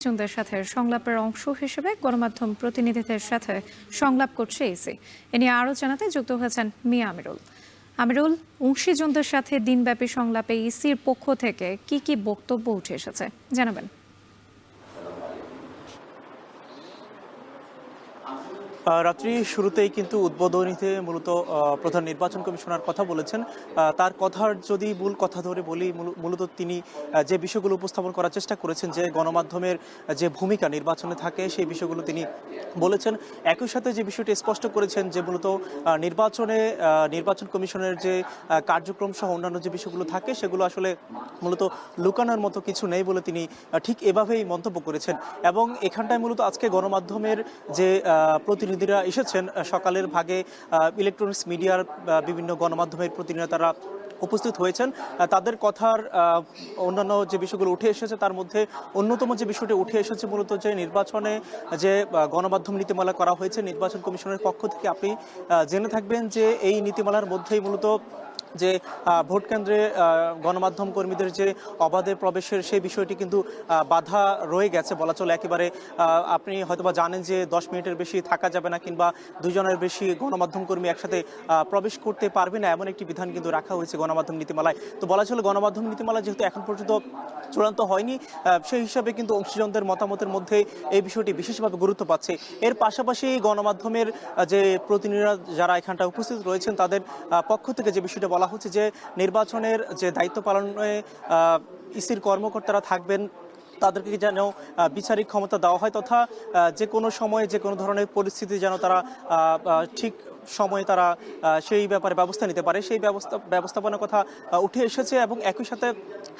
জনদের সাথে সংলাপের অংশ হিসেবে গণমাধ্যম প্রতিনিধিদের সাথে সংলাপ করছে ইসি। এ নিয়ে আরও জানাতে যুক্ত হয়েছেন মিয়া আমিরুল। আমিরুল, অংশীজনদের সাথে দিনব্যাপী সংলাপে ইসির পক্ষ থেকে কি কি বক্তব্য উঠে এসেছে জানাবেন। রাত্রি শুরুতেই কিন্তু উদ্বোধনীতে মূলত প্রধান নির্বাচন কমিশনার কথা বলেছেন। তার কথার যদি মূল কথা ধরে বলি, মূলত তিনি যে বিষয়গুলো উপস্থাপন করার চেষ্টা করেছেন, যে গণমাধ্যমের যে ভূমিকা নির্বাচনে থাকে সেই বিষয়গুলো তিনি বলেছেন। একই সাথে যে বিষয়টি স্পষ্ট করেছেন যে মূলত নির্বাচন কমিশনের যে কার্যক্রম সহ অন্যান্য যে বিষয়গুলো থাকে সেগুলো আসলে মূলত লুকানোর মতো কিছু নেই বলে তিনি ঠিক এভাবেই মন্তব্য করেছেন। এবং এখানটায় মূলত আজকে গণমাধ্যমের যে প্রতিনিধিরা এসেছেন সকালের ভাগে, ইলেকট্রনিক্স মিডিয়ার বিভিন্ন গণমাধ্যমের প্রতিনিধিরা তারা উপস্থিত হয়েছেন। তাদের কথার অন্যান্য যে বিষয়গুলো উঠে এসেছে তার মধ্যে অন্যতম যে বিষয়টি উঠে এসেছে মূলত যে নির্বাচনে যে গণমাধ্যম নীতিমালা করা হয়েছে নির্বাচন কমিশনের পক্ষ থেকে। আপনি জেনে থাকবেন যে এই নীতিমালার মধ্যেই মূলত যে ভোট কেন্দ্রে গণমাধ্যম কর্মীদের যে অবাধে প্রবেশের সেই বিষয়টি কিন্তু বাধা রয়ে গেছে বলা চলে। একেবারে আপনি হয়তোবা জানেন যে 10 মিনিটের বেশি থাকা যাবে না, কিংবা 2 জনের বেশি গণমাধ্যম কর্মী একসাথে প্রবেশ করতে পারবে না, এমন একটি বিধান কিন্তু রাখা হয়েছে গণমাধ্যম নীতিমালায়। তো বলা চলে গণমাধ্যম নীতিমালা যেহেতু এখন পর্যন্ত চূড়ান্ত হয়নি, সেই হিসাবে কিন্তু অংশীজনদের মতামতের মধ্যে এই বিষয়টি বিশেষভাবে গুরুত্ব পাচ্ছে। এর পাশাপাশি গণমাধ্যমের যে প্রতিনিধিরা যারা এখানটা উপস্থিত রয়েছেন তাদের পক্ষ থেকে যে বিষয়টা বলা হচ্ছে যে নির্বাচনের যে দায়িত্ব পালনে ইসির কর্মকর্তারা থাকবেন, তাদেরকে যেন বিচারিক ক্ষমতা দেওয়া হয়, তথা যে কোনো সময়ে যে কোনো ধরনের পরিস্থিতি যেন তারা ঠিক সময়ে তারা সেই ব্যাপারে ব্যবস্থা নিতে পারে, সেই ব্যবস্থাপনার কথা উঠে এসেছে। এবং একই সাথে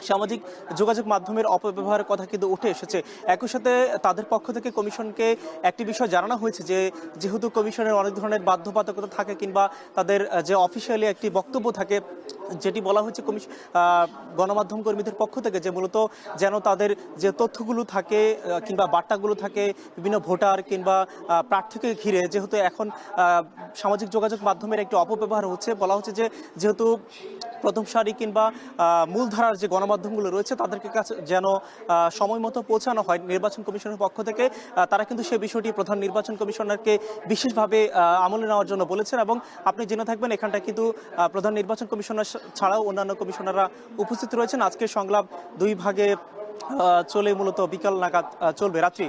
সামাজিক যোগাযোগ মাধ্যমের অপব্যবহারের কথা কিন্তু উঠে এসেছে। একই সাথে তাদের পক্ষ থেকে কমিশনকে একটি বিষয় জানানো হয়েছে যে যেহেতু কমিশনের অনেক ধরনের বাধ্যবাধকতা থাকে, কিংবা তাদের যে অফিসিয়ালি একটি বক্তব্য থাকে, যেটি বলা হয়েছে গণমাধ্যম কর্মীদের পক্ষ থেকে, যে মূলত যেন তাদের যে তথ্যগুলো থাকে কিংবা বার্তাগুলো থাকে বিভিন্ন ভোটার কিংবা প্রার্থীকে ঘিরে, যেহেতু এখন সামাজিক যোগাযোগ মাধ্যমের একটি অপব্যবহার হচ্ছে, বলা হচ্ছে যে যেহেতু প্রথম সারি কিংবা মূলধারার যে গণমাধ্যমগুলো রয়েছে তাদেরকে কাছে যেন সময় মতো পৌঁছানো হয় নির্বাচন কমিশনের পক্ষ থেকে। তারা কিন্তু সে বিষয়টি প্রধান নির্বাচন কমিশনারকে বিশেষভাবে আমলে নেওয়ার জন্য বলেছেন। এবং আপনি জেনে থাকবেন এখানটা কিন্তু প্রধান নির্বাচন কমিশনার ছাড়াও অন্যান্য কমিশনাররা উপস্থিত রয়েছেন। আজকের সংলাপ 2 ভাগে চলে, মূলত বিকাল নাগাদ চলবে। রাত্রি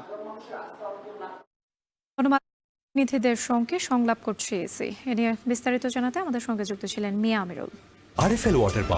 প্রতিনিধিদের সঙ্গে সংলাপ করছে ইসি। এ নিয়ে বিস্তারিত জানাতে আমাদের সঙ্গে যুক্ত ছিলেন Mia Amirul. RFL water pump